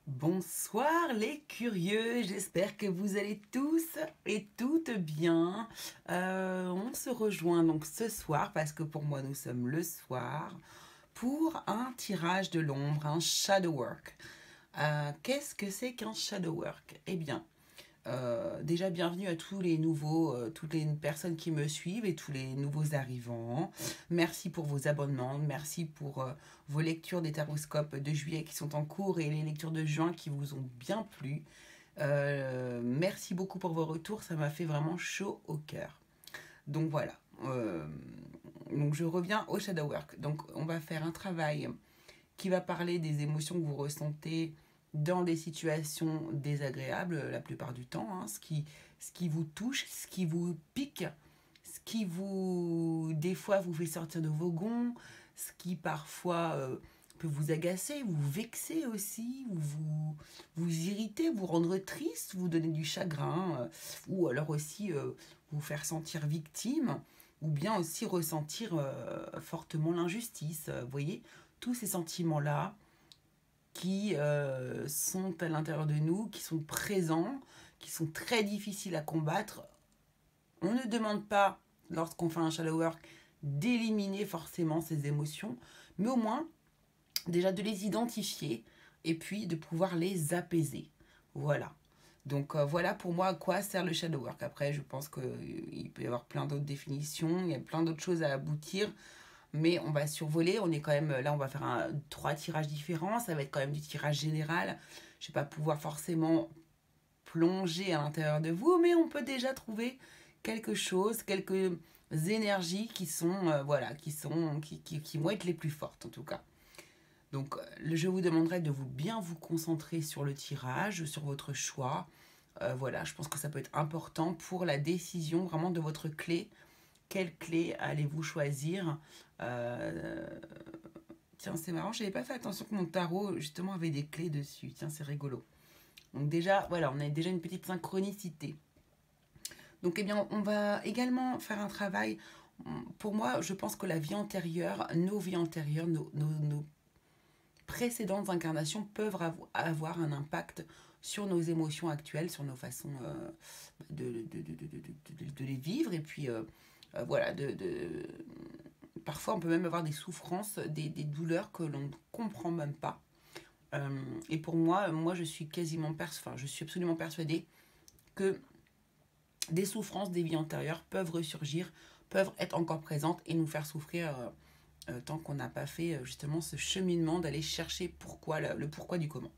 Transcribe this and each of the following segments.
Bonsoir les curieux, j'espère que vous allez tous et toutes bien. On se rejoint donc ce soir, parce que pour moi nous sommes le soir, pour un tirage de l'ombre, un shadow work. Qu'est-ce que c'est qu'un shadow work? Eh bien, déjà bienvenue à tous les nouveaux, toutes les personnes qui me suivent et tous les nouveaux arrivants. Merci pour vos abonnements, merci pour vos lectures des taroscopes de juillet qui sont en cours et les lectures de juin qui vous ont bien plu. Merci beaucoup pour vos retours, ça m'a fait vraiment chaud au cœur. Donc voilà. Donc je reviens au shadow work. Donc on va faire un travail qui va parler des émotions que vous ressentez dans des situations désagréables la plupart du temps, hein, ce qui vous touche, ce qui vous pique, ce qui vous, des fois, vous fait sortir de vos gonds, ce qui parfois peut vous agacer, vous vexer aussi, vous irriter, vous rendre triste, vous donner du chagrin, ou alors aussi vous faire sentir victime, ou bien aussi ressentir fortement l'injustice. Vous voyez, tous ces sentiments-là qui sont à l'intérieur de nous, qui sont présents, qui sont très difficiles à combattre. On ne demande pas, lorsqu'on fait un shadow work, d'éliminer forcément ces émotions, mais au moins déjà de les identifier et puis de pouvoir les apaiser. Voilà. Donc voilà pour moi à quoi sert le shadow work. Après, je pense qu'il peut y avoir plein d'autres définitions, il y a plein d'autres choses à aboutir, mais on va survoler. On est quand même là, on va faire trois tirages différents. Ça va être quand même du tirage général. Je ne vais pas pouvoir forcément plonger à l'intérieur de vous, mais on peut déjà trouver quelque chose, quelques énergies qui sont voilà, qui vont être les plus fortes en tout cas. Donc je vous demanderai de bien vous concentrer sur le tirage, sur votre choix. Voilà, je pense que ça peut être important pour la décision vraiment de votre clé. Quelle clé allez-vous choisir? euh... Tiens, c'est marrant, je n'avais pas fait attention que mon tarot justement avait des clés dessus. Tiens, c'est rigolo. Donc déjà, voilà, on a déjà une petite synchronicité. Donc eh bien, on va également faire un travail. Pour moi, je pense que la vie antérieure, nos vies antérieures, nos précédentes incarnations peuvent avoir un impact sur nos émotions actuelles, sur nos façons de les vivre. Et puis, voilà, parfois on peut même avoir des souffrances, des douleurs que l'on ne comprend même pas. Et pour moi je suis je suis absolument persuadée que des souffrances des vies antérieures peuvent ressurgir, peuvent être encore présentes et nous faire souffrir tant qu'on n'a pas fait justement ce cheminement d'aller chercher le pourquoi du comment.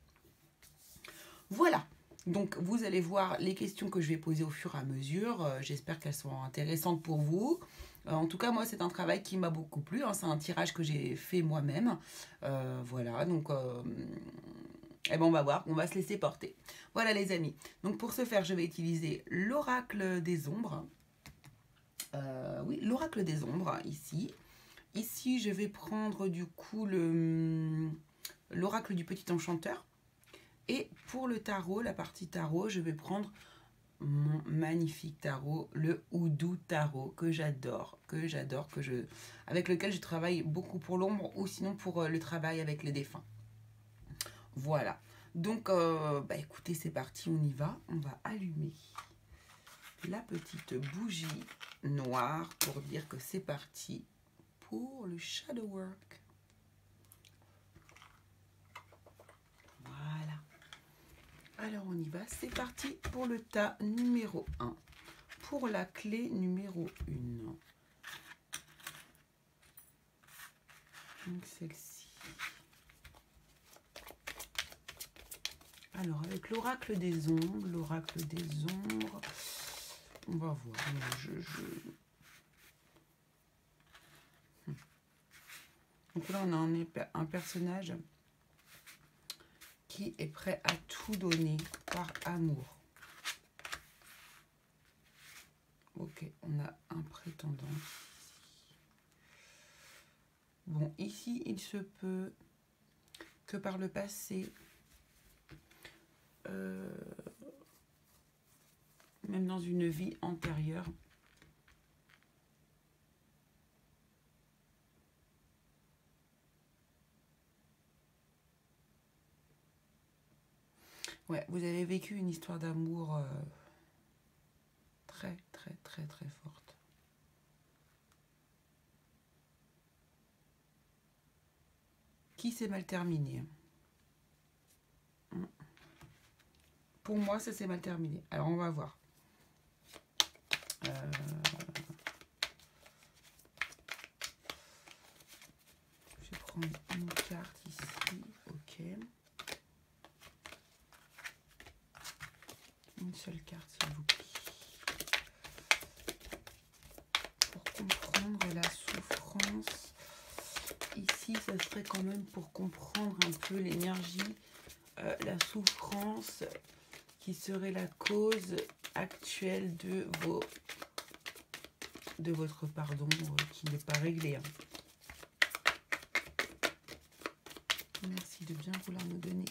Voilà. Donc vous allez voir les questions que je vais poser au fur et à mesure. J'espère qu'elles seront intéressantes pour vous. En tout cas, moi, c'est un travail qui m'a beaucoup plu. Hein. C'est un tirage que j'ai fait moi-même. Voilà, donc eh ben, on va voir, on va se laisser porter. Voilà les amis. Donc pour ce faire, je vais utiliser l'oracle des ombres. Oui, l'oracle des ombres, ici. Ici, je vais prendre du coup l'oracle du petit enchanteur. Et pour le tarot, la partie tarot, je vais prendre mon magnifique tarot, le Houdou Tarot, avec lequel je travaille beaucoup pour l'ombre ou sinon pour le travail avec les défunts. Voilà. Donc, bah écoutez, c'est parti, on y va. On va allumer la petite bougie noire pour dire que c'est parti pour le shadow work. Voilà. Alors on y va, c'est parti pour le tas numéro 1. Pour la clé numéro 1. Donc celle-ci. Alors avec l'oracle des ombres, on va voir. Donc là on a un personnage qui est prêt à tout donner par amour. Ok, on a un prétendant. Bon, ici, il se peut que par le passé, même dans une vie antérieure, Ouais, vous avez vécu une histoire d'amour très, très, très, très forte. Qui s'est mal terminé. Pour moi, ça s'est mal terminé. Alors, on va voir. Je vais prendre une carte ici. Ok. Une seule carte, s'il vous plaît. Pour comprendre la souffrance. Ici, ça serait quand même pour comprendre un peu l'énergie, la souffrance qui serait la cause actuelle de votre pardon qui n'est pas réglé. Hein. Merci de bien vouloir nous donner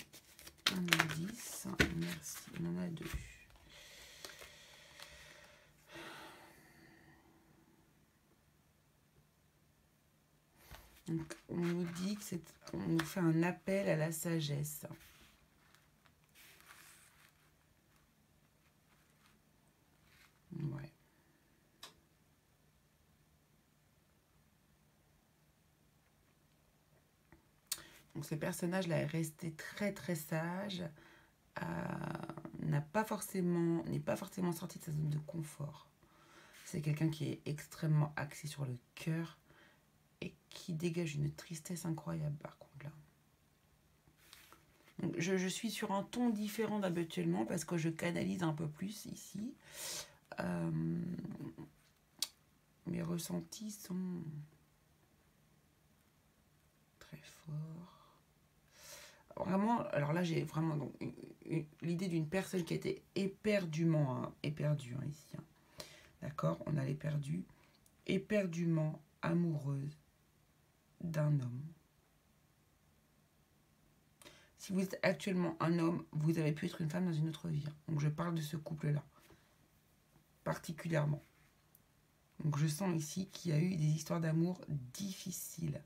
un indice. Merci, on en a deux. Donc, on nous dit que on nous fait un appel à la sagesse. Ouais. Donc ce personnage-là est resté très très sage, n'est pas forcément sorti de sa zone de confort. C'est quelqu'un qui est extrêmement axé sur le cœur et qui dégage une tristesse incroyable par contre là. Donc, je suis sur un ton différent d'habituellement parce que je canalise un peu plus ici. Mes ressentis sont très forts. Vraiment, alors là j'ai vraiment l'idée d'une personne qui a été éperdument, éperdue ici. Hein. D'accord, on a l'éperdu, éperdument amoureuse d'un homme. Si vous êtes actuellement un homme, vous avez pu être une femme dans une autre vie. Donc je parle de ce couple-là, particulièrement. Donc je sens ici qu'il y a eu des histoires d'amour difficiles,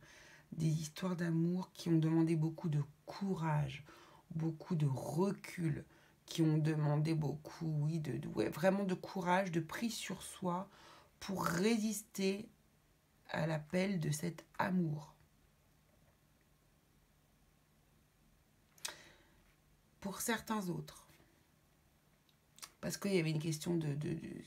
des histoires d'amour qui ont demandé beaucoup de courage, beaucoup de recul, qui ont demandé beaucoup, oui, vraiment de courage, de prise sur soi pour résister à l'appel de cet amour. Pour certains autres, parce qu'il y avait une question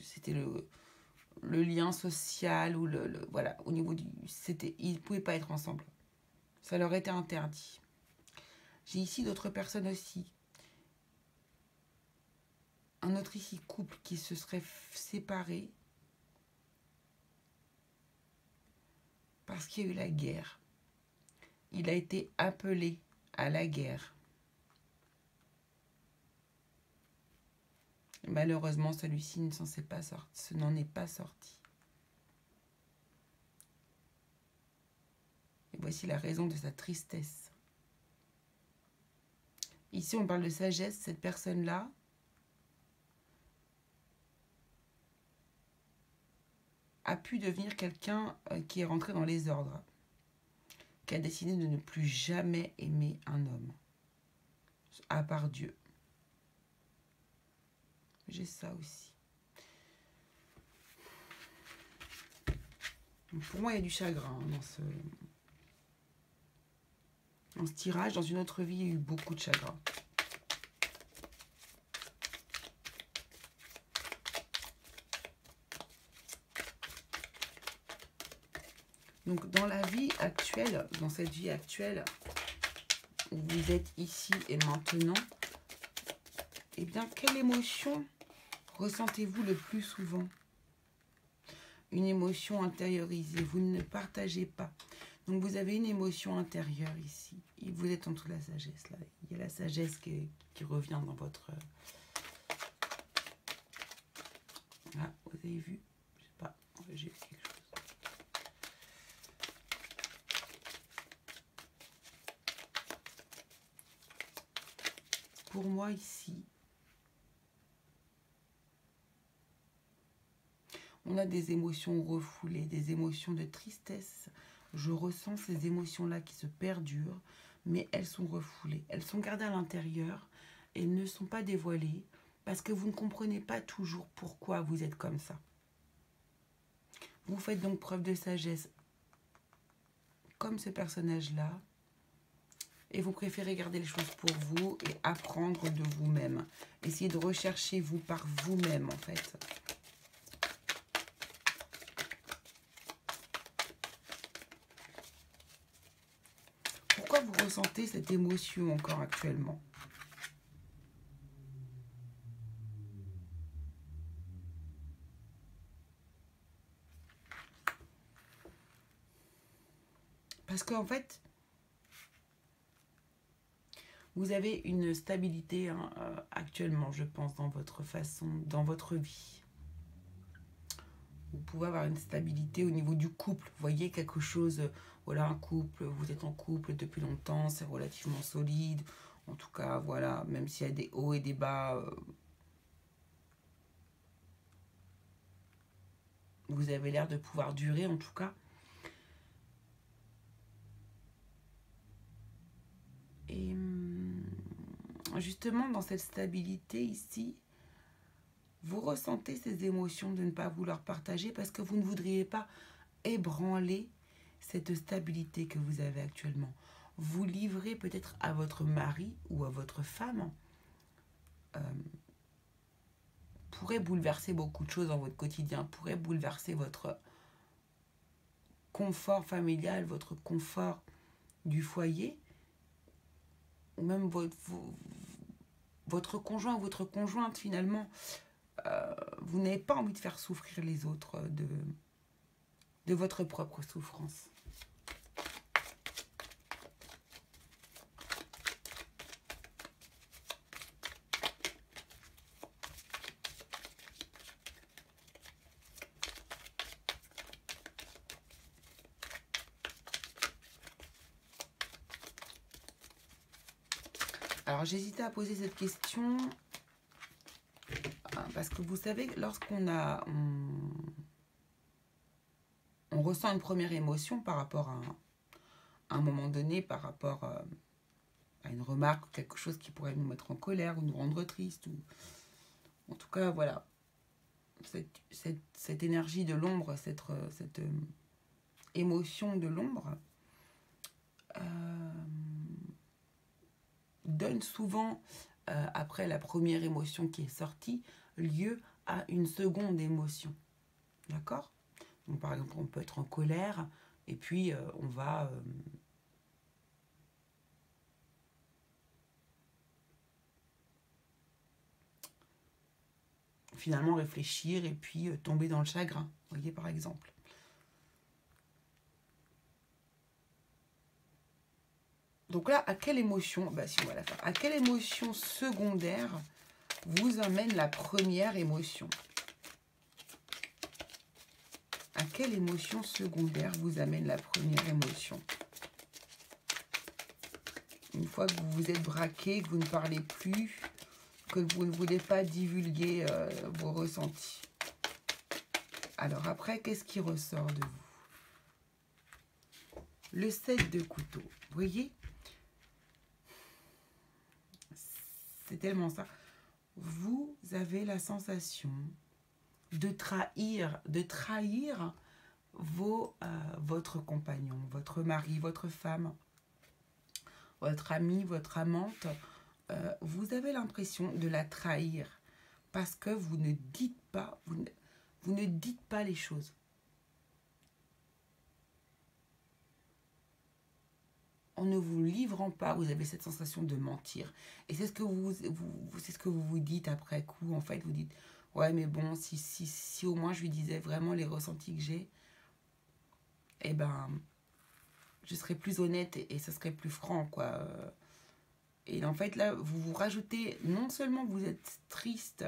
c'était le lien social ou voilà, au niveau ils ne pouvaient pas être ensemble. Ça leur était interdit. J'ai ici d'autres personnes aussi. Un autre ici couple qui se serait séparé parce qu'il y a eu la guerre. Il a été appelé à la guerre. Malheureusement, celui-ci n'en est pas sorti. Et voici la raison de sa tristesse. Ici, on parle de sagesse. Cette personne-là a pu devenir quelqu'un qui est rentré dans les ordres, qui a décidé de ne plus jamais aimer un homme, à part Dieu. J'ai ça aussi. Donc pour moi, il y a du chagrin dans ce tirage. Dans une autre vie, il y a eu beaucoup de chagrin. Donc dans la vie actuelle, dans cette vie actuelle, où vous êtes ici et maintenant, eh bien, quelle émotion ressentez-vous le plus souvent? Une émotion intériorisée, vous ne partagez pas. Donc vous avez une émotion intérieure ici. Et vous êtes entre la sagesse là. Il y a la sagesse qui revient dans votre... Ah, vous avez vu? Je sais pas, j'ai vu quelque chose. Pour moi ici, on a des émotions refoulées, des émotions de tristesse. Je ressens ces émotions-là qui se perdurent, mais elles sont refoulées. Elles sont gardées à l'intérieur, et ne sont pas dévoilées parce que vous ne comprenez pas toujours pourquoi vous êtes comme ça. Vous faites donc preuve de sagesse comme ce personnage-là et vous préférez garder les choses pour vous et apprendre de vous-même. Essayez de rechercher vous par vous-même en fait. Pourquoi vous ressentez cette émotion encore actuellement ? Parce qu'en fait, vous avez une stabilité actuellement, je pense, dans votre vie. Vous pouvez avoir une stabilité au niveau du couple. Vous voyez quelque chose, voilà, un couple, vous êtes en couple depuis longtemps, c'est relativement solide. En tout cas, voilà, même s'il y a des hauts et des bas, vous avez l'air de pouvoir durer, en tout cas. Et justement, dans cette stabilité ici, vous ressentez ces émotions de ne pas vouloir partager parce que vous ne voudriez pas ébranler cette stabilité que vous avez actuellement. Vous livrez peut-être à votre mari ou à votre femme pourrait bouleverser beaucoup de choses dans votre quotidien, pourrait bouleverser votre confort familial, votre confort du foyer, ou même votre conjoint ou votre conjointe finalement. Vous n'avez pas envie de faire souffrir les autres de votre propre souffrance. Alors j'hésitais à poser cette question parce que vous savez, lorsqu'on on ressent une première émotion par rapport à un moment donné, par rapport à une remarque, quelque chose qui pourrait nous mettre en colère ou nous rendre triste, ou en tout cas voilà, cette énergie de l'ombre, cette émotion de l'ombre donne souvent, après la première émotion qui est sortie, lieu à une seconde émotion. D'accord ? Donc, par exemple, on peut être en colère et puis on va finalement réfléchir et puis tomber dans le chagrin. Vous voyez, par exemple. Donc là, à quelle émotion, si on va la faire, à quelle émotion secondaire vous amène la première émotion ? À quelle émotion secondaire vous amène la première émotion ? Une fois que vous vous êtes braqué, que vous ne parlez plus, que vous ne voulez pas divulguer vos ressentis. Alors après, qu'est-ce qui ressort de vous ? Le 7 de couteau. Vous voyez ? C'est tellement ça. Vous avez la sensation de trahir votre compagnon, votre mari, votre femme, votre ami, votre amante. Vous avez l'impression de la trahir parce que vous ne dites pas, vous ne dites pas les choses. En ne vous livrant pas, vous avez cette sensation de mentir. Et c'est ce que vous dites après coup. En fait, vous dites, ouais, mais bon, si au moins je lui disais vraiment les ressentis que j'ai, eh ben, je serais plus honnête et ça serait plus franc, quoi. Et en fait, là, vous vous rajoutez, non seulement vous êtes triste,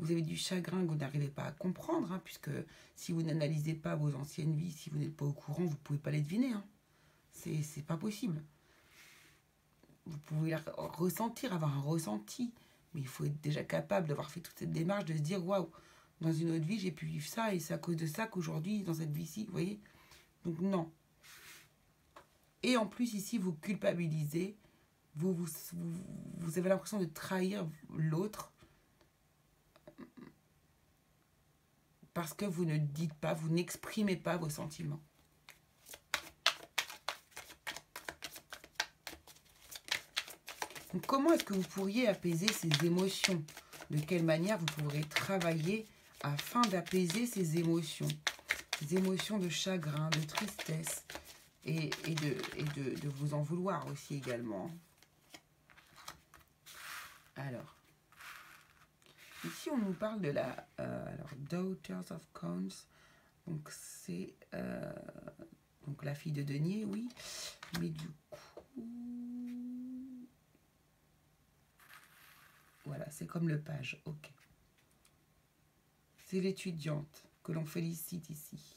vous avez du chagrin que vous n'arrivez pas à comprendre, hein, puisque si vous n'analysez pas vos anciennes vies, si vous n'êtes pas au courant, vous ne pouvez pas les deviner. Hein. C'est pas possible. Vous pouvez ressentir, avoir un ressenti, mais il faut être déjà capable d'avoir fait toute cette démarche, de se dire, waouh, dans une autre vie, j'ai pu vivre ça, et c'est à cause de ça qu'aujourd'hui, dans cette vie-ci, vous voyez. Donc non. Et en plus, ici, vous culpabilisez vous avez l'impression de trahir l'autre parce que vous ne dites pas, vous n'exprimez pas vos sentiments. Donc, comment est-ce que vous pourriez apaiser ces émotions? De quelle manière vous pourrez travailler afin d'apaiser ces émotions de chagrin, de tristesse et de vous en vouloir aussi également. Alors, ici on nous parle de la Daughters of Coins. Donc c'est donc la fille de denier, oui. Mais du coup, voilà, c'est comme le page, ok. C'est l'étudiante que l'on félicite ici.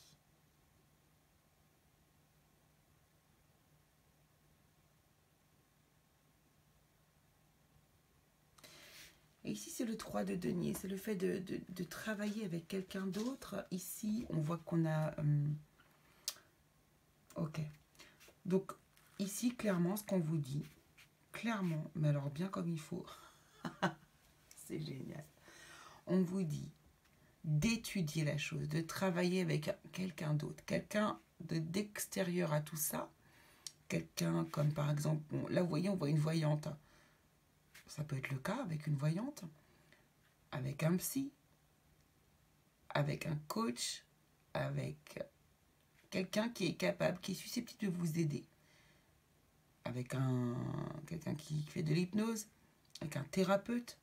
Et ici, c'est le 3 de denier. C'est le fait de travailler avec quelqu'un d'autre. Ici, on voit qu'on a... ok. Donc, ici, clairement, ce qu'on vous dit, clairement, mais alors bien comme il faut, c'est génial. On vous dit d'étudier la chose, de travailler avec quelqu'un d'autre, quelqu'un d'extérieur à tout ça, quelqu'un comme par exemple, là vous voyez, on voit une voyante, ça peut être le cas avec une voyante, avec un psy, avec un coach, avec quelqu'un qui est capable, qui est susceptible de vous aider, avec quelqu'un qui fait de l'hypnose, avec un thérapeute.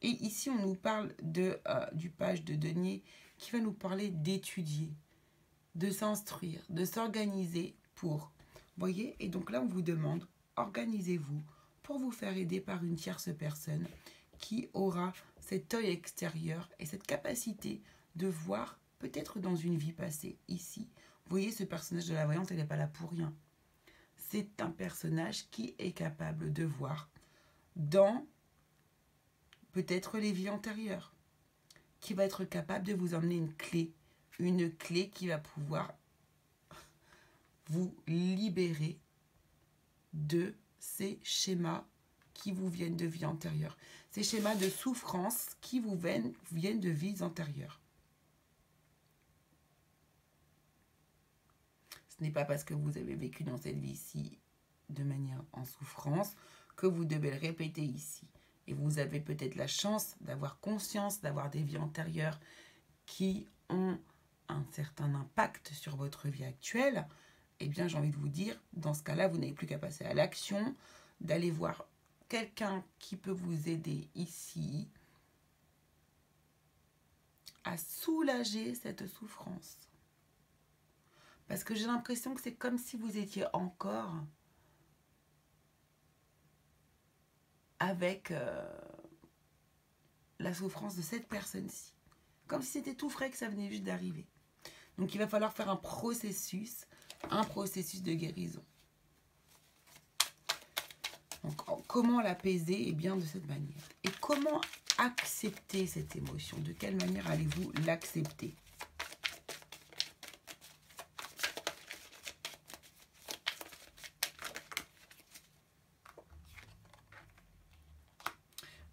Et ici, on nous parle du page de denier qui va nous parler d'étudier, de s'instruire, de s'organiser pour. Voyez? Et donc là, on vous demande, organisez-vous pour vous faire aider par une tierce personne qui aura cet œil extérieur et cette capacité de voir peut-être dans une vie passée. Ici, vous voyez, ce personnage de la voyante, elle n'est pas là pour rien. C'est un personnage qui est capable de voir dans peut-être les vies antérieures, qui va être capable de vous emmener une clé qui va pouvoir vous libérer de ces schémas qui vous viennent de vies antérieures, ces schémas de souffrance qui vous viennent de vies antérieures. Ce n'est pas parce que vous avez vécu dans cette vie-ci de manière en souffrance que vous devez le répéter ici. Et vous avez peut-être la chance d'avoir conscience, d'avoir des vies antérieures qui ont un certain impact sur votre vie actuelle. Eh bien, j'ai envie de vous dire, dans ce cas-là, vous n'avez plus qu'à passer à l'action, d'aller voir quelqu'un qui peut vous aider ici à soulager cette souffrance. Parce que j'ai l'impression que c'est comme si vous étiez encore avec la souffrance de cette personne-ci. Comme si c'était tout frais, que ça venait juste d'arriver. Donc il va falloir faire un processus de guérison. Donc comment l'apaiser? Eh bien de cette manière. Et comment accepter cette émotion? De quelle manière allez-vous l'accepter?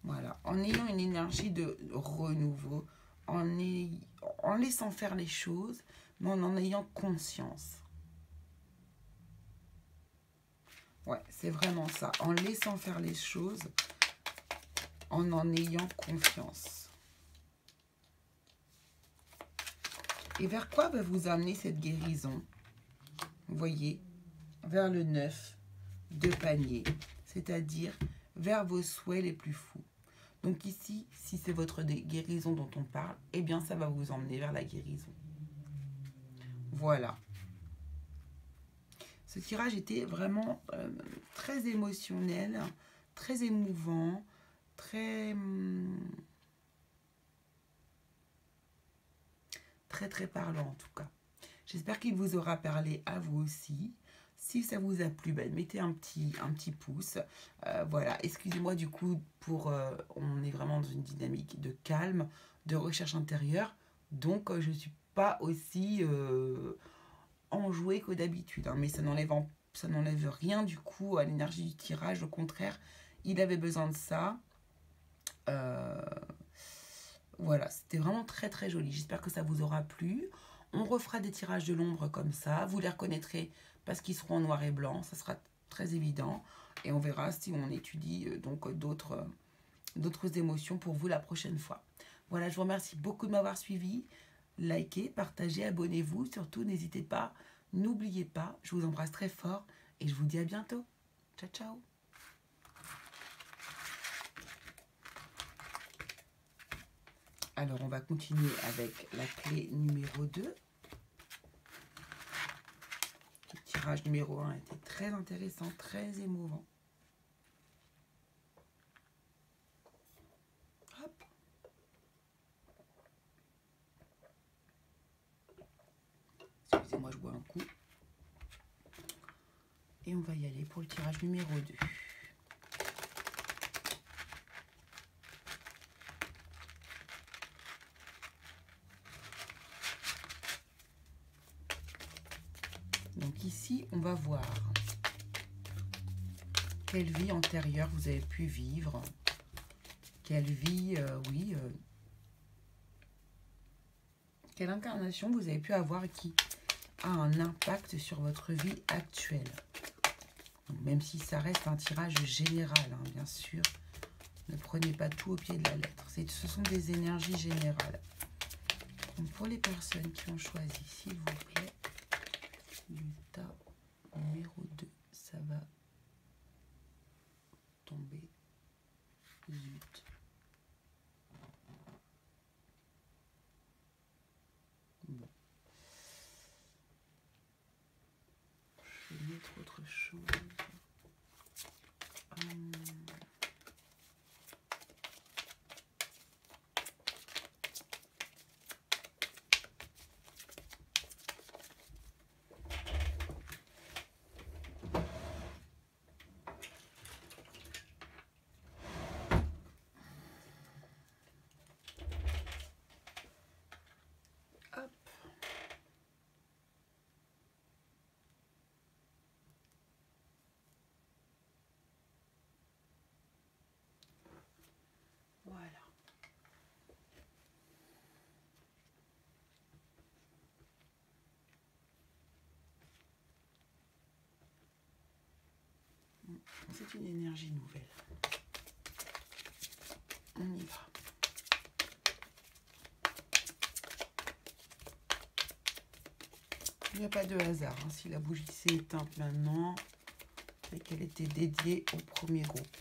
Voilà, en ayant une énergie de renouveau, en laissant faire les choses, mais en ayant conscience. Ouais, c'est vraiment ça. En laissant faire les choses, en ayant confiance. Et vers quoi va vous amener cette guérison? Vous voyez, vers le 9 de panier, c'est-à-dire vers vos souhaits les plus fous. Donc ici, si c'est votre guérison dont on parle, eh bien ça va vous emmener vers la guérison. Voilà. Ce tirage était vraiment très émotionnel, très émouvant, très parlant en tout cas. J'espère qu'il vous aura parlé à vous aussi. Si ça vous a plu, ben, mettez un petit pouce. Voilà, excusez-moi du coup on est vraiment dans une dynamique de calme, de recherche intérieure. Donc je ne suis pas aussi enjouée que d'habitude. Hein, mais ça n'enlève ça n'enlève rien du coup à l'énergie du tirage. Au contraire, il avait besoin de ça. Voilà, c'était vraiment très très joli. J'espère que ça vous aura plu. On refera des tirages de l'ombre comme ça. Vous les reconnaîtrez parce qu'ils seront en noir et blanc. Ça sera très évident. Et on verra si on étudie donc d'autres émotions pour vous la prochaine fois. Voilà, je vous remercie beaucoup de m'avoir suivi. Likez, partagez, abonnez-vous. Surtout, n'hésitez pas. N'oubliez pas, je vous embrasse très fort et je vous dis à bientôt. Ciao, ciao. Alors, on va continuer avec la clé numéro 2. Le tirage numéro 1 était très intéressant, très émouvant. Hop. Excusez-moi, je bois un coup. Et on va y aller pour le tirage numéro 2. Donc ici, on va voir quelle vie antérieure vous avez pu vivre. Quelle vie, quelle incarnation vous avez pu avoir qui a un impact sur votre vie actuelle. Donc, même si ça reste un tirage général, hein, bien sûr, ne prenez pas tout au pied de la lettre. Ce sont des énergies générales. Donc, pour les personnes qui ont choisi, s'il vous plaît, l'Utah numéro 2, ça va tomber. Zut. Bon. Je vais mettre autre chose. Hop. Voilà. C'est une énergie nouvelle. On y va. Il n'y a pas de hasard. Hein. Si la bougie s'est éteinte maintenant, c'est qu'elle était dédiée au premier groupe.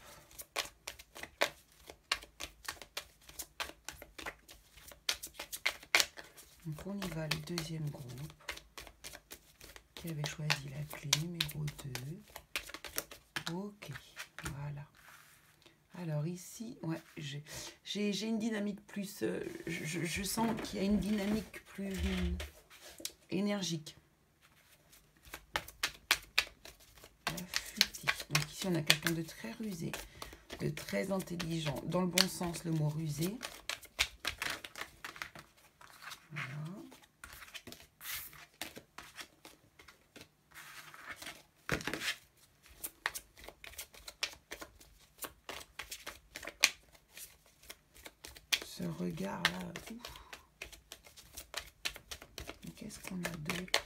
Donc on y va, le deuxième groupe qui avait choisi la clé numéro 2. Ok, voilà. Alors ici, ouais, j'ai une dynamique plus... je sens qu'il y a une dynamique plus énergique. La futie. Donc ici, on a quelqu'un de très rusé, de très intelligent. Dans le bon sens, le mot rusé. Voilà. Ce regard-là, qu'est-ce qu'on a d'autre?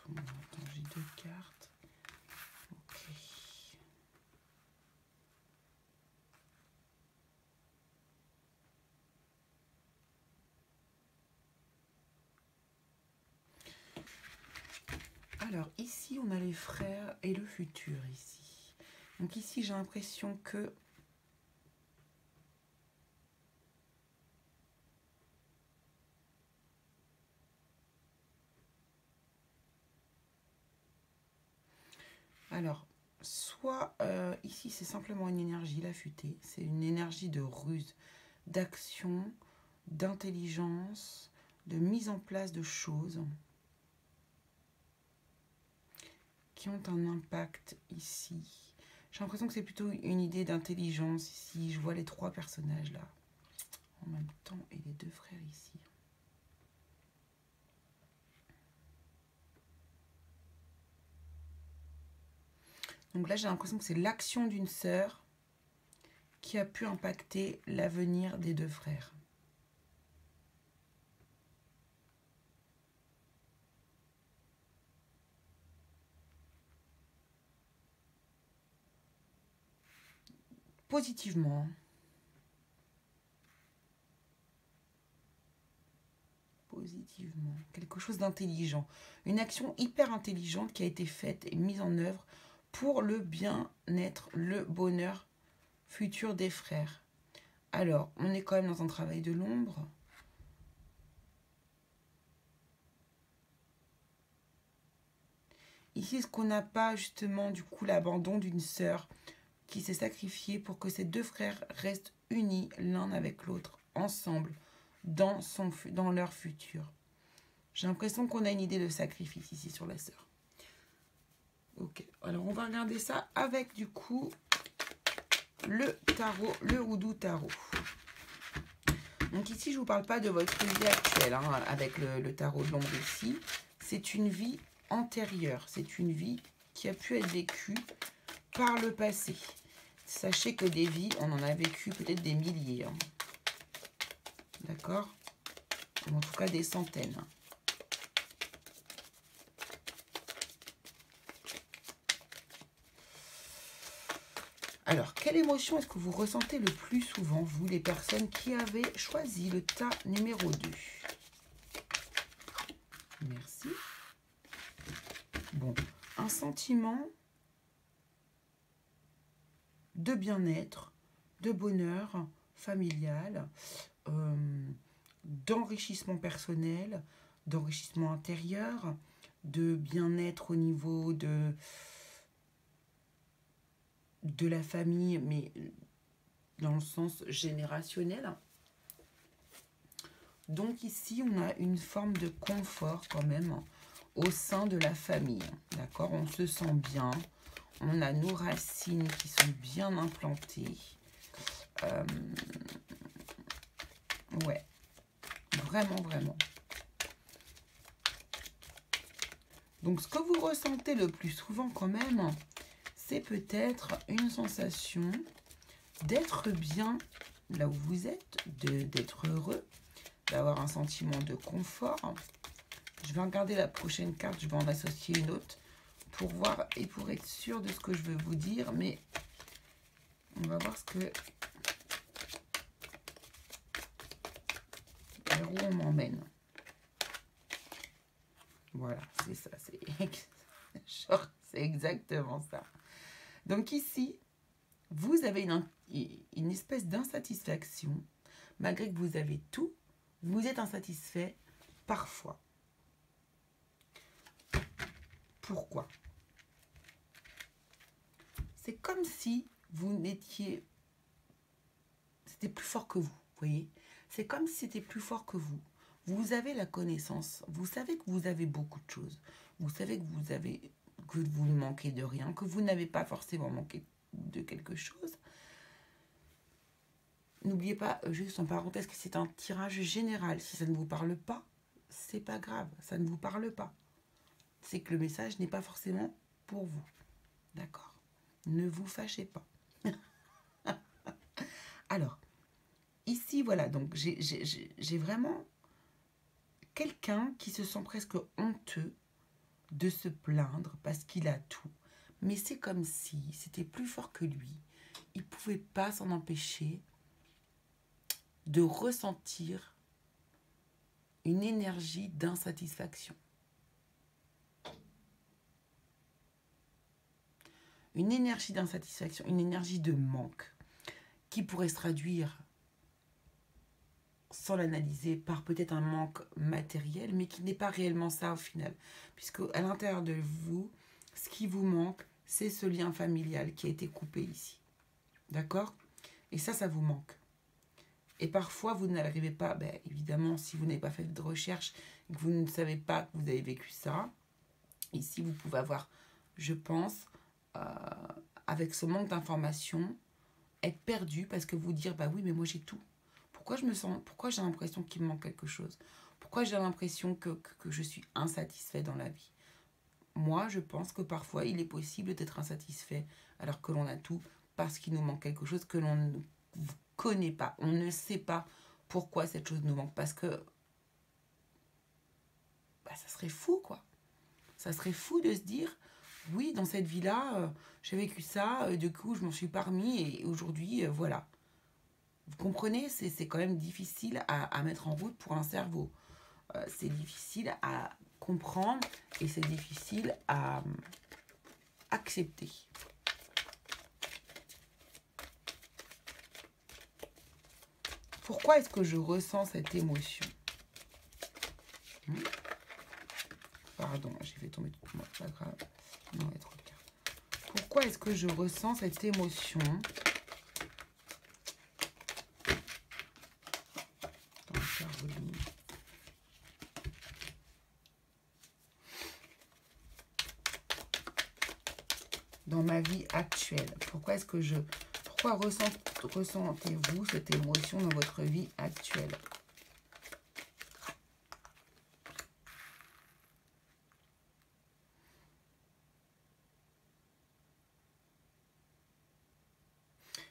Attends, j'ai 2 cartes. Ok. Alors, ici, on a les frères et le futur, ici. Donc ici, j'ai l'impression que... Alors, soit ici, c'est simplement une énergie, la futée. C'est une énergie de ruse, d'action, d'intelligence, de mise en place de choses qui ont un impact ici. J'ai l'impression que c'est plutôt une idée d'intelligence ici. Je vois les 3 personnages là en même temps et les 2 frères ici. Donc là, j'ai l'impression que c'est l'action d'une sœur qui a pu impacter l'avenir des deux frères. Positivement. Positivement. Quelque chose d'intelligent. Une action hyper intelligente qui a été faite et mise en œuvre pour le bien-être, le bonheur futur des frères. Alors, on est quand même dans un travail de l'ombre. Ici, est-ce qu'on n'a pas justement du coup l'abandon d'une sœur qui s'est sacrifiée pour que ces deux frères restent unis l'un avec l'autre, ensemble, dans leur futur. J'ai l'impression qu'on a une idée de sacrifice ici sur la sœur. Ok, alors on va regarder ça avec du coup le tarot, le Houdou Tarot. Donc ici, je ne vous parle pas de votre vie actuelle, hein, avec le tarot de l'ombre ici. C'est une vie antérieure, c'est une vie qui a pu être vécue par le passé. Sachez que des vies, on en a vécu peut-être des milliers. Hein. D'accord? En tout cas, des centaines. Alors, quelle émotion est-ce que vous ressentez le plus souvent, vous, les personnes qui avez choisi le tas numéro 2? Merci. Bon, un sentiment de bien-être, de bonheur familial, d'enrichissement personnel, d'enrichissement intérieur, de bien-être au niveau de la famille, mais dans le sens générationnel. Donc ici, on a une forme de confort quand même au sein de la famille. D'accord? On se sent bien. On a nos racines qui sont bien implantées. Ouais. Vraiment, vraiment. Donc, ce que vous ressentez le plus souvent quand même, c'est peut-être une sensation d'être bien là où vous êtes, d'être heureux, d'avoir un sentiment de confort. Je vais regarder la prochaine carte, je vais en associer une autre pour voir et pour être sûr de ce que je veux vous dire, mais on va voir ce que... vers où on m'emmène. Voilà, c'est ça, c'est exactement ça. Donc ici, vous avez une espèce d'insatisfaction, malgré que vous avez tout, vous êtes insatisfait parfois. Pourquoi? C'est comme si vous n'étiez... C'était plus fort que vous, voyez? C'est comme si c'était plus fort que vous. Vous avez la connaissance, vous savez que vous avez beaucoup de choses. Vous savez que vous ne manquez de rien, que vous n'avez pas forcément manqué de quelque chose. N'oubliez pas, juste en parenthèse, que c'est un tirage général. Si ça ne vous parle pas, c'est pas grave, ça ne vous parle pas. C'est que le message n'est pas forcément pour vous. D'accord? Ne vous fâchez pas. Alors, ici, voilà, donc j'ai vraiment quelqu'un qui se sent presque honteux de se plaindre parce qu'il a tout. Mais c'est comme si c'était plus fort que lui. Il ne pouvait pas s'en empêcher de ressentir une énergie d'insatisfaction. Une énergie d'insatisfaction, une énergie de manque qui pourrait se traduire, sans l'analyser, par peut-être un manque matériel, mais qui n'est pas réellement ça au final. Puisque à l'intérieur de vous, ce qui vous manque, c'est ce lien familial qui a été coupé ici. D'accord? Et ça vous manque. Et parfois, vous n'arrivez pas, évidemment, si vous n'avez pas fait de recherche, et que vous ne savez pas que vous avez vécu ça, ici, vous pouvez avoir, je pense, avec ce manque d'information, être perdu parce que vous dire, oui, mais moi j'ai tout. Pourquoi j'ai l'impression qu'il me manque quelque chose? Pourquoi j'ai l'impression que je suis insatisfait dans la vie? moi, je pense que parfois, il est possible d'être insatisfait alors que l'on a tout parce qu'il nous manque quelque chose que l'on ne connaît pas. On ne sait pas pourquoi cette chose nous manque. Parce que ça serait fou, quoi. Ça serait fou de se dire, oui, dans cette vie-là, j'ai vécu ça, du coup, je m'en suis pas remis et aujourd'hui, voilà. Vous comprenez, c'est quand même difficile à mettre en route pour un cerveau. C'est difficile à comprendre et c'est difficile à accepter. Pourquoi est-ce que je ressens cette émotion? Pardon, j'ai fait tomber tout. Pas grave. Non, il y a trop de cartes. Pourquoi est-ce que je ressens cette émotion? Dans ma vie actuelle. Pourquoi est-ce que pourquoi ressentez-vous cette émotion dans votre vie actuelle?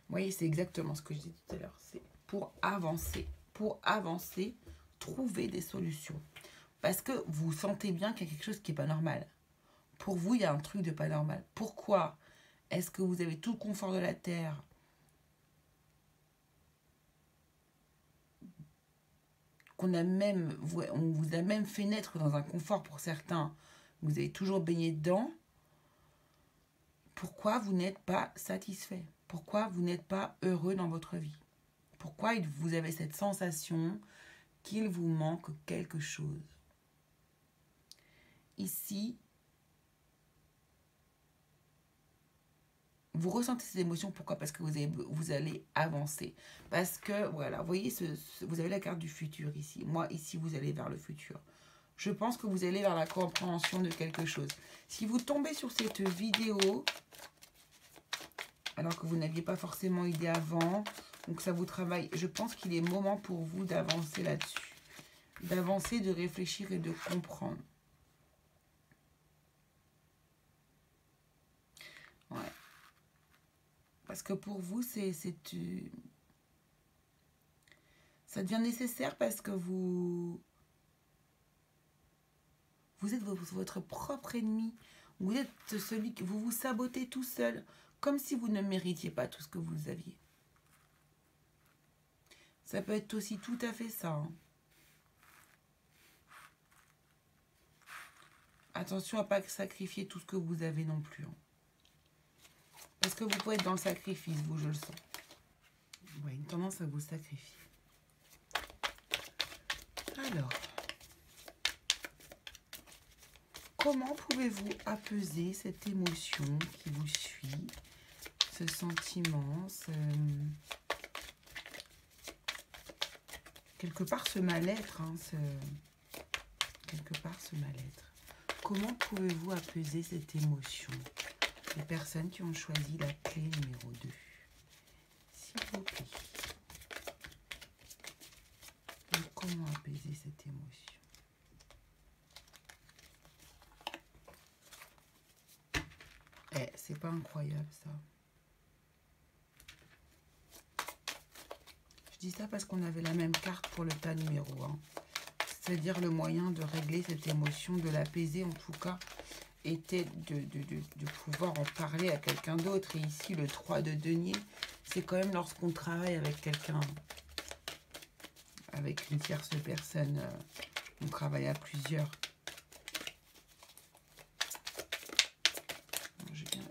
Vous voyez, c'est exactement ce que je disais tout à l'heure. C'est pour avancer. Pour avancer, trouver des solutions. Parce que vous sentez bien qu'il y a quelque chose qui n'est pas normal. Pour vous, il y a un truc de pas normal. Pourquoi est-ce que vous avez tout le confort de la Terre? On vous a même fait naître dans un confort pour certains. Vous avez toujours baigné dedans. Pourquoi vous n'êtes pas satisfait? Pourquoi vous n'êtes pas heureux dans votre vie? Pourquoi vous avez cette sensation qu'il vous manque quelque chose? Ici, vous ressentez ces émotions, pourquoi? Parce que vous allez avancer. Parce que, voilà, vous voyez, vous avez la carte du futur ici. Moi, ici, vous allez vers le futur. Je pense que vous allez vers la compréhension de quelque chose. Si vous tombez sur cette vidéo, alors que vous n'aviez pas forcément idée avant, donc ça vous travaille, je pense qu'il est moment pour vous d'avancer là-dessus. D'avancer, de réfléchir et de comprendre. Ouais. Parce que pour vous, ça devient nécessaire parce que vous êtes votre propre ennemi. Vous êtes celui que vous vous sabotez tout seul, comme si vous ne méritiez pas tout ce que vous aviez. Ça peut être aussi tout à fait ça. Hein. Attention à ne pas sacrifier tout ce que vous avez non plus. Hein. Parce que vous pouvez être dans le sacrifice, vous, je le sens. Vous avez une tendance à vous sacrifier. Alors, comment pouvez-vous apaiser cette émotion qui vous suit, ce sentiment, quelque part ce mal-être, hein, quelque part ce mal-être. Comment pouvez-vous apaiser cette émotion? Les personnes qui ont choisi la clé numéro 2. S'il vous plaît. Donc, comment apaiser cette émotion? C'est pas incroyable ça. Je dis ça parce qu'on avait la même carte pour le tas numéro 1. C'est-à-dire le moyen de régler cette émotion, de l'apaiser en tout cas, était de pouvoir en parler à quelqu'un d'autre. Et ici, le 3 de denier, c'est quand même lorsqu'on travaille avec quelqu'un, avec une tierce personne, on travaille à plusieurs.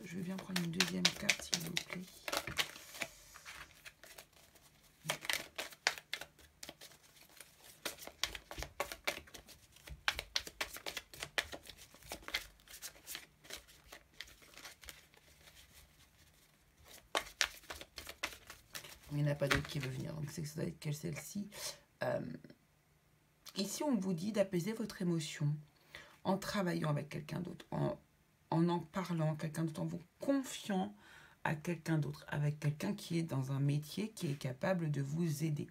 Je vais bien prendre une deuxième carte, s'il vous plaît. Il n'y en a pas d'autre qui veut venir, donc c'est que ça doit être que celle-ci. Ici, on vous dit d'apaiser votre émotion en travaillant avec quelqu'un d'autre, en parlant à quelqu'un d'autre, en vous confiant à quelqu'un d'autre, avec quelqu'un qui est dans un métier qui est capable de vous aider.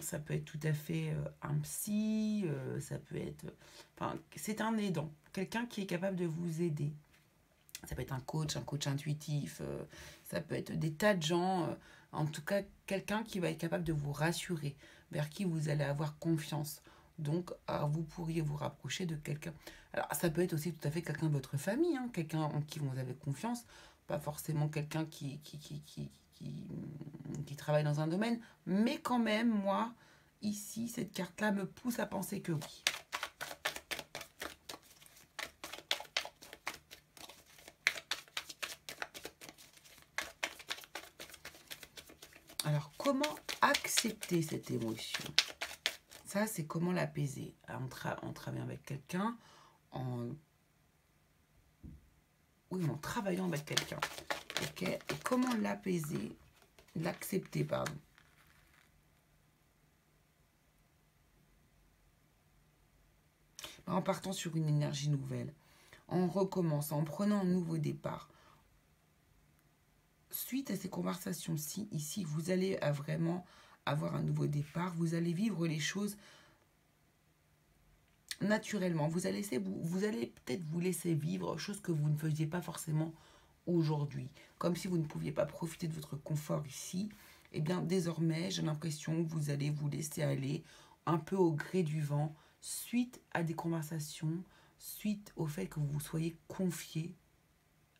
ça peut être tout à fait un psy, ça peut être... Enfin, c'est un aidant, quelqu'un qui est capable de vous aider. Ça peut être un coach intuitif, ça peut être des tas de gens, en tout cas quelqu'un qui va être capable de vous rassurer, vers qui vous allez avoir confiance. Donc, vous pourriez vous rapprocher de quelqu'un. Alors, ça peut être aussi tout à fait quelqu'un de votre famille, hein, quelqu'un en qui vous avez confiance, pas forcément quelqu'un qui travaille dans un domaine, mais quand même, moi, ici, cette carte-là me pousse à penser que oui. Alors, comment accepter cette émotion? Ça, c'est comment l'apaiser. On travaille avec quelqu'un, en travaillant avec quelqu'un. Ok. Et comment l'apaiser, l'accepter, pardon. En partant sur une énergie nouvelle, en recommençant, en prenant un nouveau départ. Suite à ces conversations-ci, ici, vous allez vraiment avoir un nouveau départ. Vous allez vivre les choses naturellement. Vous allez peut-être vous laisser vivre, chose que vous ne faisiez pas forcément aujourd'hui. Comme si vous ne pouviez pas profiter de votre confort ici. Eh bien, désormais, j'ai l'impression que vous allez vous laisser aller un peu au gré du vent, suite à des conversations, suite au fait que vous soyez confié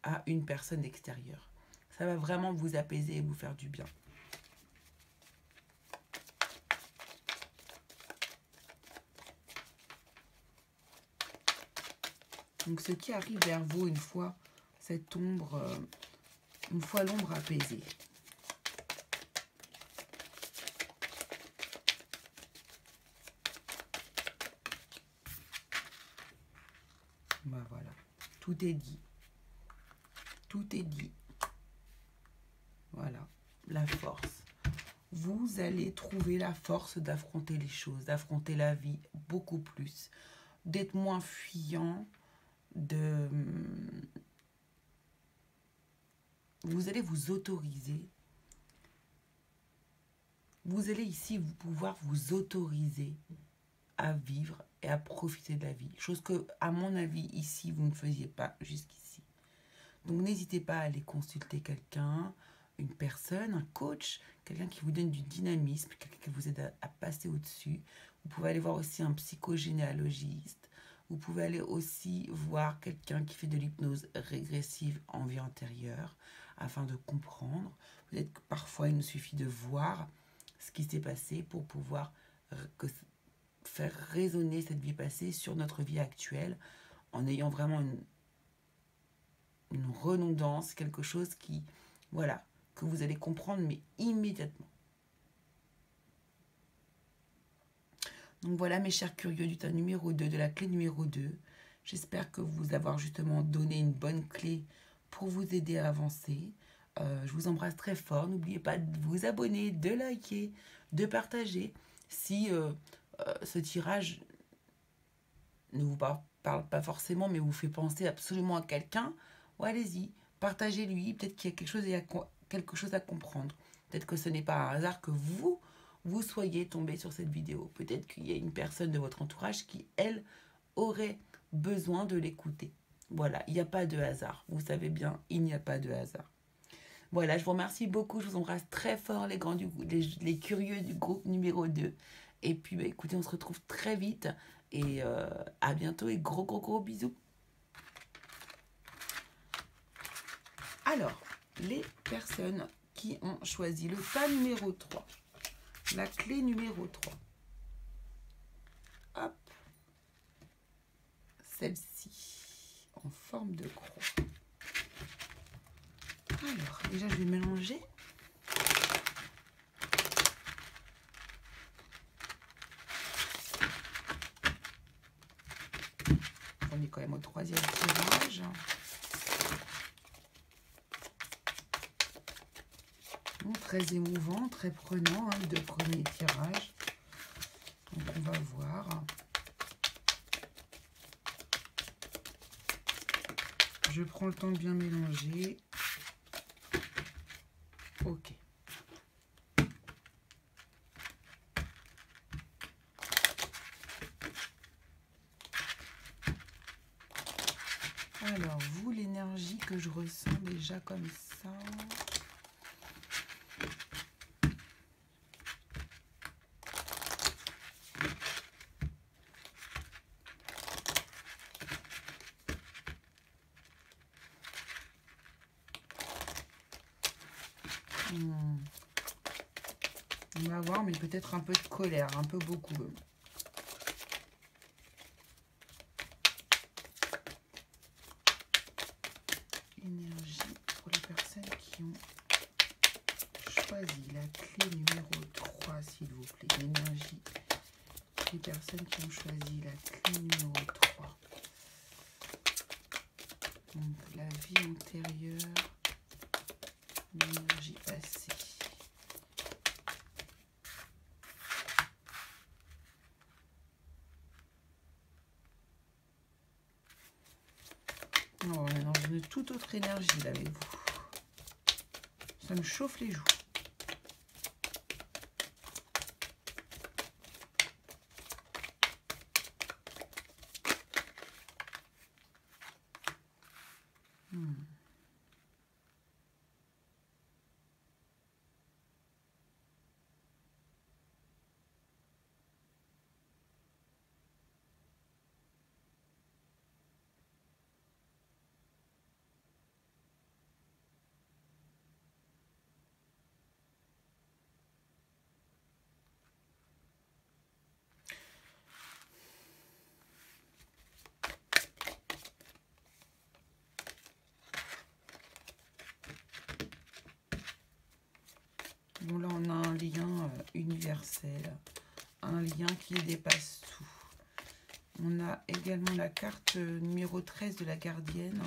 à une personne extérieure. Ça va vraiment vous apaiser et vous faire du bien. Donc, ce qui arrive vers vous une fois cette ombre, une fois l'ombre apaisée. Ben voilà, tout est dit. Tout est dit. Voilà, la force. Vous allez trouver la force d'affronter les choses, d'affronter la vie beaucoup plus, d'être moins fuyant, vous allez vous autoriser. Vous allez ici pouvoir vous autoriser à vivre et à profiter de la vie. Chose que, à mon avis, ici, vous ne faisiez pas jusqu'ici. Donc, n'hésitez pas à aller consulter quelqu'un, une personne, un coach, quelqu'un qui vous donne du dynamisme, quelqu'un qui vous aide à passer au-dessus. Vous pouvez aller voir aussi un psychogénéalogiste. Vous pouvez aller aussi voir quelqu'un qui fait de l'hypnose régressive en vie antérieure afin de comprendre. Peut-être que parfois, il nous suffit de voir ce qui s'est passé pour pouvoir faire résonner cette vie passée sur notre vie actuelle en ayant vraiment une redondance, quelque chose qui, voilà, que vous allez comprendre, mais immédiatement. Donc voilà, mes chers curieux du tas numéro 2, de la clé numéro 2. J'espère que vous avoir justement donné une bonne clé pour vous aider à avancer. Je vous embrasse très fort. N'oubliez pas de vous abonner, de liker, de partager. Si ce tirage ne vous parle pas forcément, mais vous fait penser absolument à quelqu'un, allez-y, partagez-lui. Peut-être qu'il y a quelque chose à comprendre. Peut-être que ce n'est pas un hasard que vous soyez tombé sur cette vidéo. Peut-être qu'il y a une personne de votre entourage qui, elle, aurait besoin de l'écouter. Voilà, il n'y a pas de hasard. Vous savez bien, il n'y a pas de hasard. Voilà, je vous remercie beaucoup. Je vous embrasse très fort, les curieux du groupe numéro 2. Et puis, écoutez, on se retrouve très vite. Et à bientôt et gros bisous. Alors, les personnes qui ont choisi le tas numéro 3. La clé numéro 3. Hop. Celle-ci, en forme de croix. Alors, déjà, je vais mélanger. On est quand même au 3e tirage. Bon, très émouvant, très prenant, les 2 premiers tirages. Donc, on va voir. Je prends le temps de bien mélanger. Ok. Alors, vous, l'énergie que je ressens déjà comme ça. On va voir, mais peut-être un peu de colère, un peu beaucoup. Énergie pour les personnes qui ont choisi la clé numéro 3, s'il vous plaît. Énergie pour les personnes qui ont choisi la clé numéro 3. Donc, la vie antérieure, l'énergie passée. Oh, on est dans une toute autre énergie là avec vous. Ça me chauffe les joues. Bon, là, on a un lien universel, un lien qui dépasse tout. On a également la carte numéro 13 de la gardienne.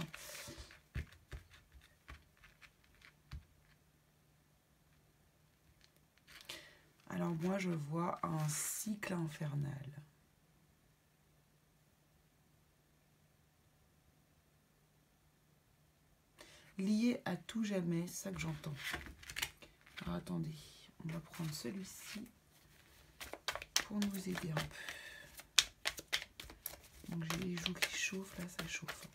Alors, moi, je vois un cycle infernal. Lié à tout jamais, c'est ça que j'entends. Alors, attendez, on va prendre celui-ci pour nous aider un peu. Donc, j'ai les joues qui chauffent, là, ça chauffe.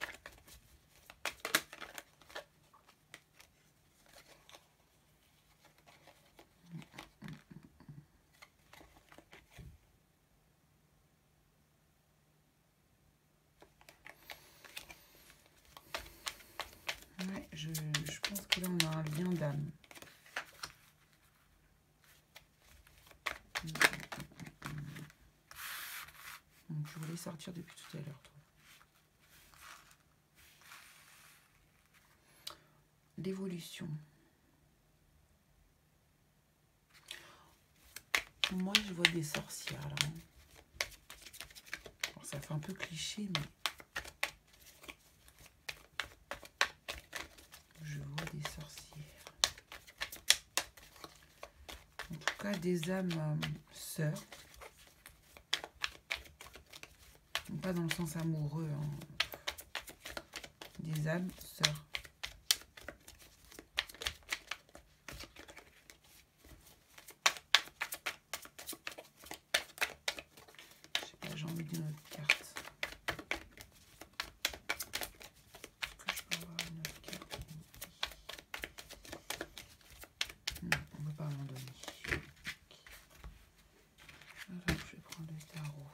Ouais, je pense que là, on a un lien d'âme. Donc, je voulais sortir depuis tout à l'heure, toi. L'évolution. Moi, je vois des sorcières, là. Alors, ça fait un peu cliché, mais... je vois des sorcières. En tout cas, des âmes sœurs. Pas dans le sens amoureux, hein. Des âmes sœurs. Je sais pas, j'ai envie d'une autre carte. Est-ce que je peux avoir une autre carte? Non, on ne peut pas m'en donner. Alors, je vais prendre le tarot.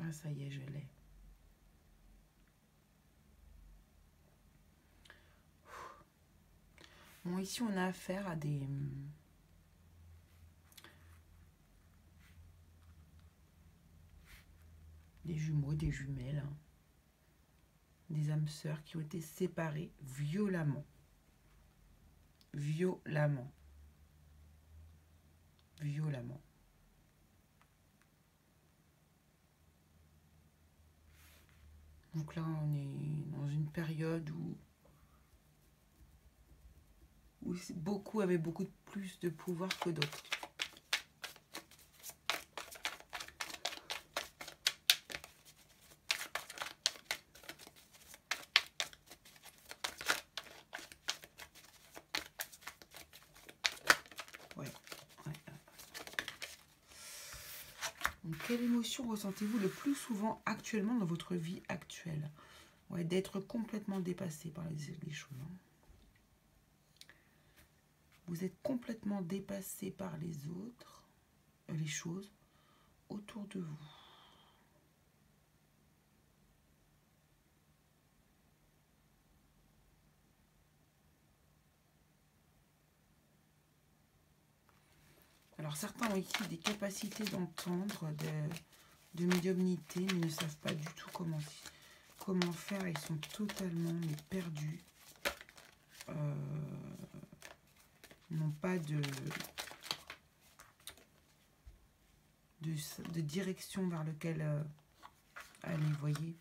Ah, ça y est, je l'ai. Bon, ici, on a affaire à des jumeaux, des jumelles, hein. Des âmes sœurs qui ont été séparées violemment. Violemment. Violemment. Donc là, on est dans une période où beaucoup avaient beaucoup plus de pouvoir que d'autres. Quelle émotion ressentez-vous le plus souvent actuellement dans votre vie actuelle? Ouais, d'être complètement dépassé par les choses. Hein. Vous êtes complètement dépassé par les autres, les choses autour de vous. Alors certains ont ici des capacités d'entendre, de médiumnité, mais ne savent pas du tout comment faire. Ils sont totalement perdus. N'ont pas de direction vers lequel aller, voyez.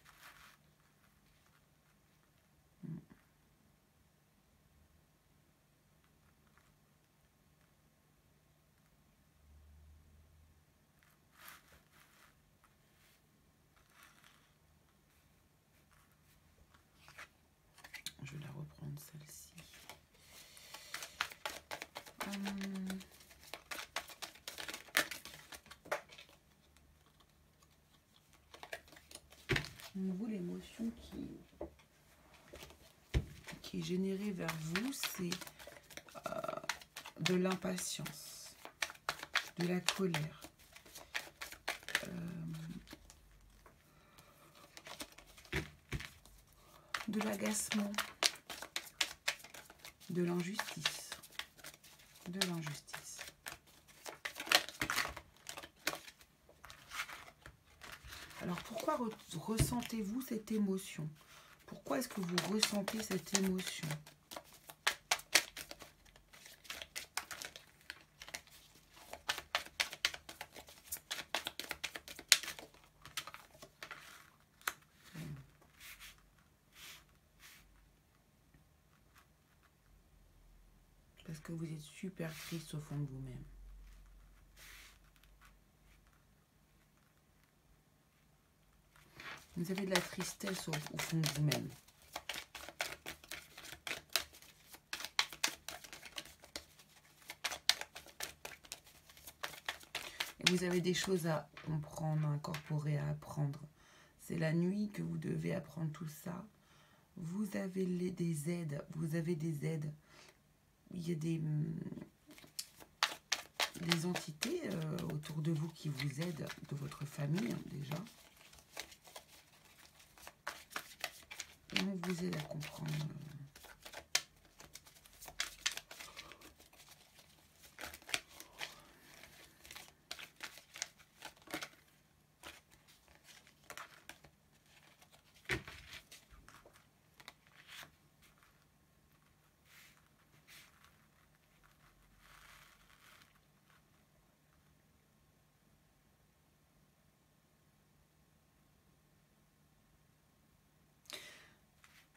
Je vais la reprendre celle-ci. Vous, l'émotion qui est générée vers vous, c'est de l'impatience, de la colère, de l'agacement, de l'injustice, Alors pourquoi ressentez-vous cette émotion? Pourquoi est-ce que vous ressentez cette émotion? Parce que vous êtes super triste au fond de vous-même. Vous avez de la tristesse au fond de vous-même. Et vous avez des choses à comprendre, à incorporer, à apprendre. C'est la nuit que vous devez apprendre tout ça. Vous avez des aides. Vous avez des aides. Il y a des entités autour de vous qui vous aident, de votre famille déjà. Et on vous aide à comprendre.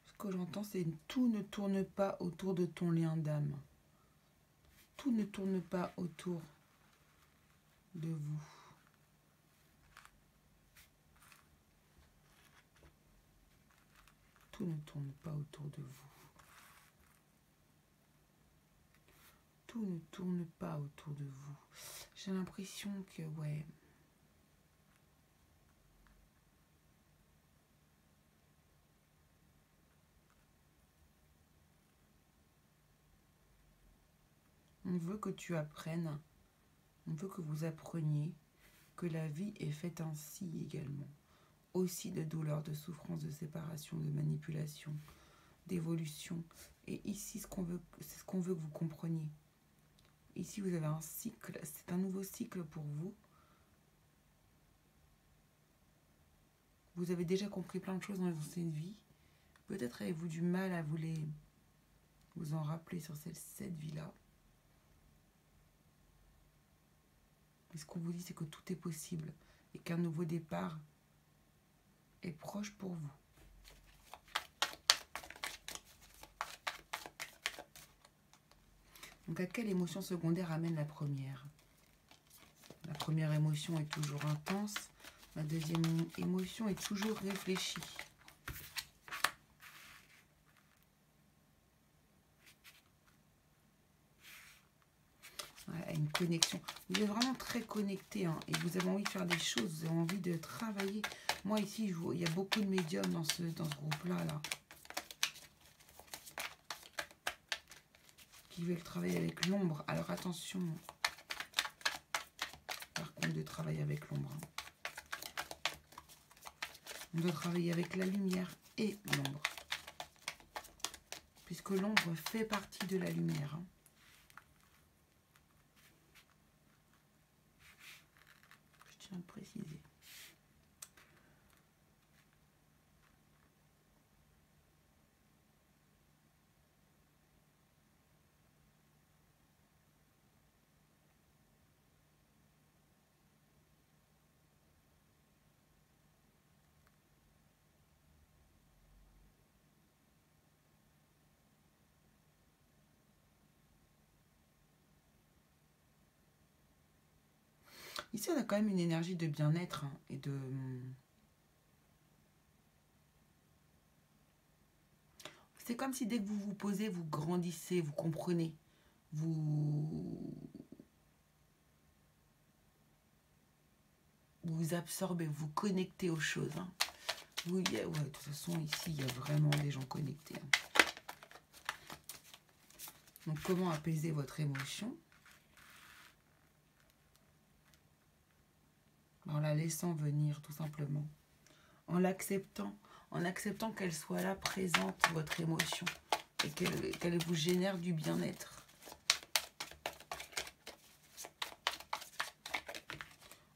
Ce que j'entends, c'est tout ne tourne pas autour de ton lien d'âme. Tout ne tourne pas autour de vous. Tout ne tourne pas autour de vous. Tout ne tourne pas autour de vous. J'ai l'impression que, ouais... On veut que tu apprennes, on veut que vous appreniez que la vie est faite ainsi également. Aussi de douleurs, de souffrances, de séparation, de manipulation, d'évolution. Et ici, c'est ce qu'on veut que vous compreniez. Ici, vous avez un cycle, c'est un nouveau cycle pour vous. Vous avez déjà compris plein de choses dans les anciennes vies. Peut-être avez-vous du mal à vous en rappeler sur cette vie-là. Et ce qu'on vous dit, c'est que tout est possible et qu'un nouveau départ est proche pour vous. Donc à quelle émotion secondaire amène la première? La première émotion est toujours intense. La deuxième émotion est toujours réfléchie. Voilà, une connexion. Vous êtes vraiment très connecté, hein, et vous avez envie de faire des choses, vous avez envie de travailler. Moi ici, il y a beaucoup de médiums dans ce groupe-là, qui veulent travailler avec l'ombre. Alors attention, par contre, de travailler avec l'ombre. Hein. On doit travailler avec la lumière et l'ombre. Puisque l'ombre fait partie de la lumière. Hein. Je tiens à le préciser. Ici, on a quand même une énergie de bien-être, hein, et de... C'est comme si dès que vous vous posez, vous grandissez, vous comprenez. Vous absorbez, vous connectez aux choses. Hein. Ouais, de toute façon, ici, il y a vraiment des gens connectés. Hein. Donc, comment apaiser votre émotion? En la laissant venir, tout simplement. En l'acceptant. En acceptant qu'elle soit là, présente, votre émotion. Et qu'elle vous génère du bien-être.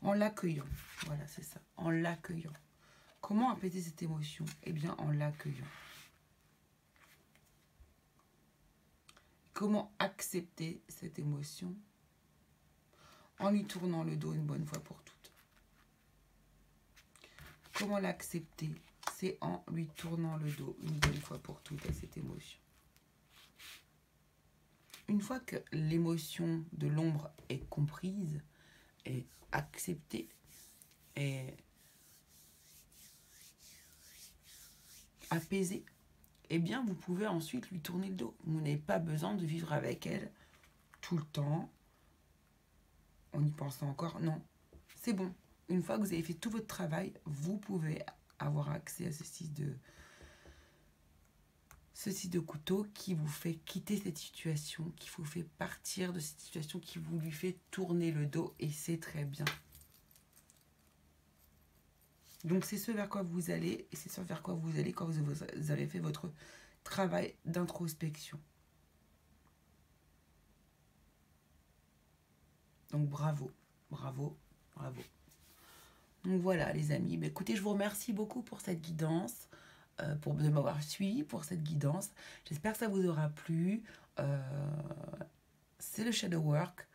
En l'accueillant. Voilà, c'est ça. En l'accueillant. Comment apaiser cette émotion? Eh bien, en l'accueillant. Comment accepter cette émotion? En lui tournant le dos une bonne fois pour toutes. Comment l'accepter? C'est en lui tournant le dos une bonne fois pour toutes à cette émotion. Une fois que l'émotion de l'ombre est comprise, est acceptée, est apaisée, eh bien, vous pouvez ensuite lui tourner le dos. Vous n'avez pas besoin de vivre avec elle tout le temps, en y pensant encore. Non, c'est bon. Une fois que vous avez fait tout votre travail, vous pouvez avoir accès à ce 6 de couteau qui vous fait quitter cette situation, qui vous fait partir de cette situation, qui vous lui fait tourner le dos, et c'est très bien. Donc c'est ce vers quoi vous allez, et c'est ce vers quoi vous allez quand vous avez fait votre travail d'introspection. Donc bravo, bravo, bravo. Donc voilà les amis, bah, écoutez, je vous remercie beaucoup pour cette guidance, de m'avoir suivi pour cette guidance. J'espère que ça vous aura plu. C'est le shadow work.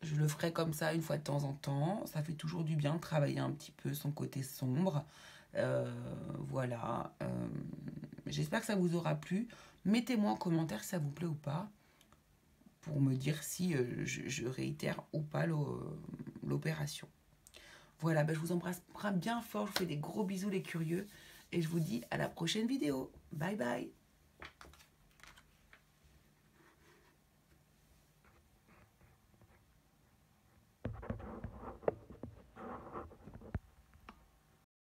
Je le ferai comme ça une fois de temps en temps. Ça fait toujours du bien de travailler un petit peu son côté sombre. Voilà. J'espère que ça vous aura plu. Mettez-moi en commentaire si ça vous plaît ou pas, pour me dire si je réitère ou pas l'opération. Voilà, je vous embrasse bien fort. Je vous fais des gros bisous les curieux. Et je vous dis à la prochaine vidéo. Bye bye.